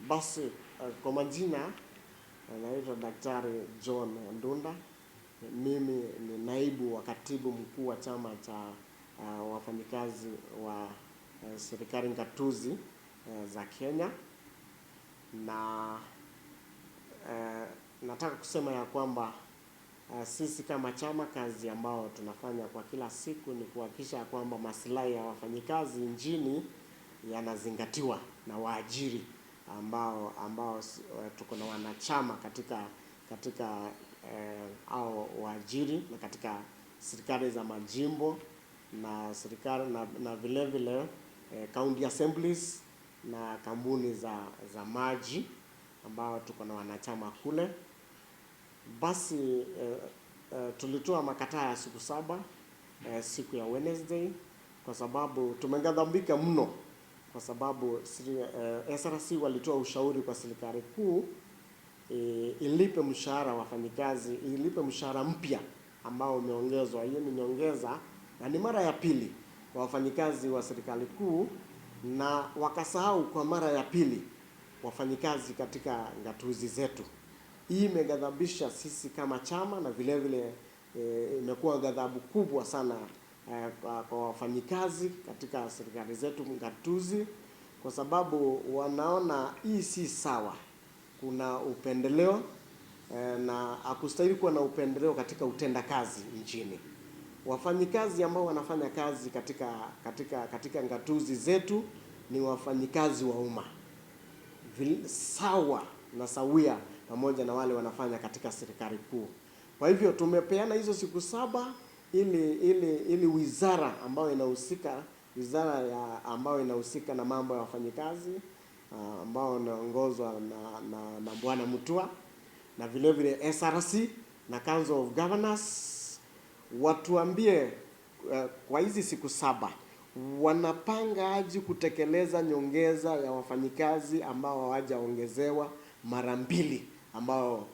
Basi kwa majina naitwa Daktari John Ndunda. Mimi ni naibu wa katibu mkuu wa chama cha wafanyikazi wa serikali ngatuzi za Kenya, na nataka kusema ya kwamba sisi kama chama, kazi ambao tunafanya kwa kila siku ni kuhakikisha kwamba maslahi ya wafanyikazi nchini yanazingatiwa na waajiri ambao tuko na wanachama katika au waajiri na katika serikali za majimbo na serikali na vile vile county assemblies na kampuni za maji ambao tuko na wanachama kule. Basi tulitoa makataa ya siku 7 siku ya Wednesday, kwa sababu tumeghadhabika mno, kwa sababu SRC walitoa ushauri kwa serikali kuu ilipe mshahara wafanyikazi, ilipe mshahara mpya ambao umeongezwa. Hiyo ni nyongeza na ni mara ya pili kwa wafanyikazi wa serikali kuu, na wakasahau kwa mara ya pili wafanyikazi katika ngatuzi zetu. Hii imeghadhabisha sisi kama chama, na vile vile imekuwa ghadhabu kubwa sana kwa wafanyikazi katika serikali zetu ngatuzi, kwa sababu wanaona hii si sawa. Kuna upendeleo na hakustahili kuwa na upendeleo katika utendakazi nchini. Wafanyikazi ambao wanafanya kazi katika ngatuzi zetu ni wafanyikazi wa umma, sawa na sawia pamoja na wale wanafanya katika serikali kuu. Kwa hivyo tumepeana hizo siku 7 ili wizara ambayo inahusika, ambayo inahusika na mambo ya wafanyikazi ambao inaongozwa na Bwana Mutua, na vile vile SRC na Council of Governors watuambie kwa hizi siku 7 wanapanga aje kutekeleza nyongeza ya wafanyikazi ambao hawajaongezewa mara 2, ambao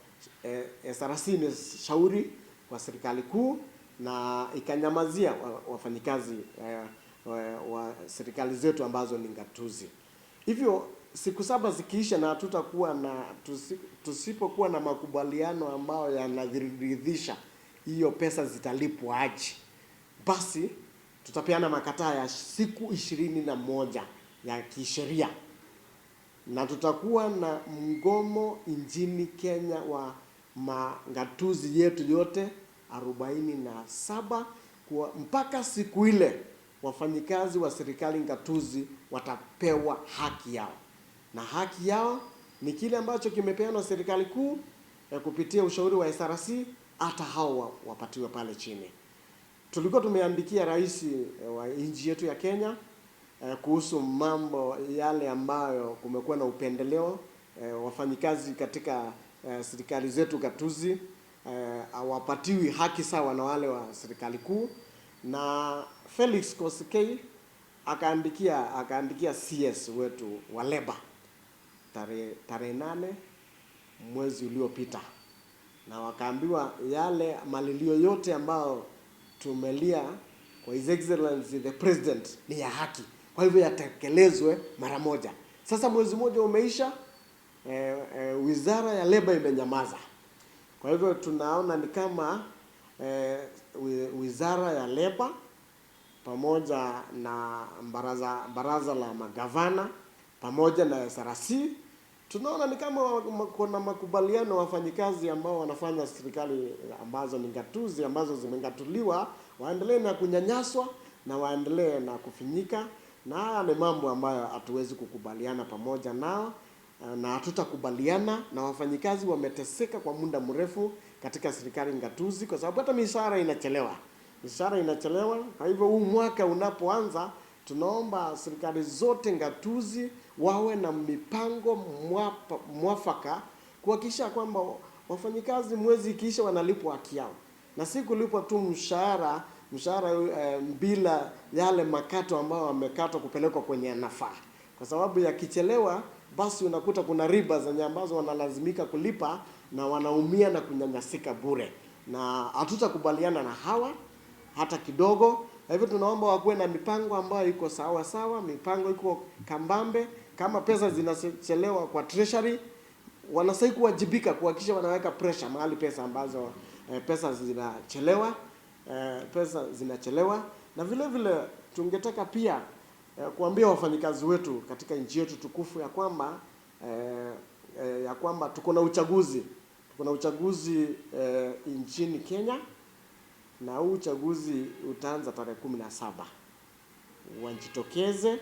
SRC imeshauri kwa serikali kuu na ikanyamazia wafanyikazi wa serikali zetu ambazo ni ngatuzi. Hivyo siku 7 zikiisha na tusipokuwa na makubaliano ambayo yanaridhisha hiyo pesa zitalipwa aje, basi tutapeana makataa ya siku 21 ya kisheria, na tutakuwa na mgomo nchini Kenya wa ngatuzi yetu yote 47 mpaka siku ile wafanyikazi wa serikali ngatuzi watapewa haki yao. Na haki yao ni kile ambacho kimepeanwa serikali kuu kupitia ushauri wa SRC, hata hao wapatiwe pale chini. Tulikuwa tumeandikia rais wa nchi yetu ya Kenya kuhusu mambo yale ambayo kumekuwa na upendeleo, wafanyikazi katika serikali zetu gatuzi hawapatiwi haki sawa na wale wa serikali kuu, na Felix Koskei akaandikia CS wetu wa Labor tarehe 8 mwezi uliopita, na wakaambiwa yale malilio yote ambao tumelia kwa His Excellency the President ni ya haki, kwa hivyo yatekelezwe mara moja. Sasa mwezi mmoja umeisha, wizara ya Labor imenyamaza. Kwa hivyo tunaona ni kama wizara ya Labor pamoja na baraza la magavana pamoja na SRC, tunaona ni kama kuna makubaliano wafanyikazi ambao wanafanya serikali ambazo ni ngatuzi, ambazo zimengatuliwa, waendelee na kunyanyaswa na waendelee na kufinyika, na haya ni mambo ambayo hatuwezi kukubaliana pamoja nao, na hatutakubaliana na wafanyikazi wameteseka kwa muda mrefu katika serikali ngatuzi, kwa sababu hata mishahara inachelewa. Kwa hivyo huu mwaka unapoanza, tunaomba serikali zote ngatuzi wawe na mipango mwafaka kuhakikisha kwamba wafanyikazi mwezi ikiisha wanalipwa haki yao, na si kulipwa tu mshahara bila yale makato ambao wamekatwa kupelekwa kwenye nafaa. Kwa sababu yakichelewa, basi unakuta kuna riba zenye ambazo wanalazimika kulipa na wanaumia na kunyanyasika bure, na hatutakubaliana na hawa hata kidogo. Hivyo tunaomba wakuwe na mipango ambayo iko sawa, mipango iko kambambe, kama pesa zinachelewa kwa treasury, wanastahili kuwajibika kuhakikisha wanaweka pressure mahali pesa ambazo pesa zinachelewa. Na vile vile tungetaka pia kuambia wafanyikazi wetu katika nchi yetu tukufu ya kwamba tuko na uchaguzi nchini Kenya, na huu uchaguzi utaanza tarehe 17. Wajitokeze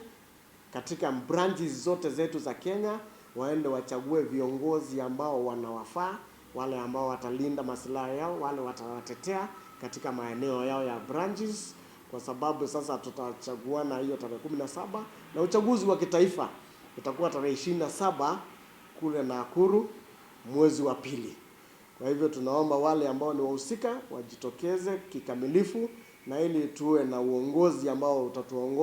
katika branches zote zetu za Kenya, waende wachague viongozi ambao wanawafaa, wale ambao watalinda maslahi yao, wale watawatetea katika maeneo yao ya branches, kwa sababu sasa tutachaguana hiyo tarehe 17, na uchaguzi wa kitaifa utakuwa tarehe 27 kule Nakuru mwezi wa pili. Kwa hivyo tunaomba wale ambao ni wahusika wajitokeze kikamilifu, na ili tuwe na uongozi ambao utatuongoza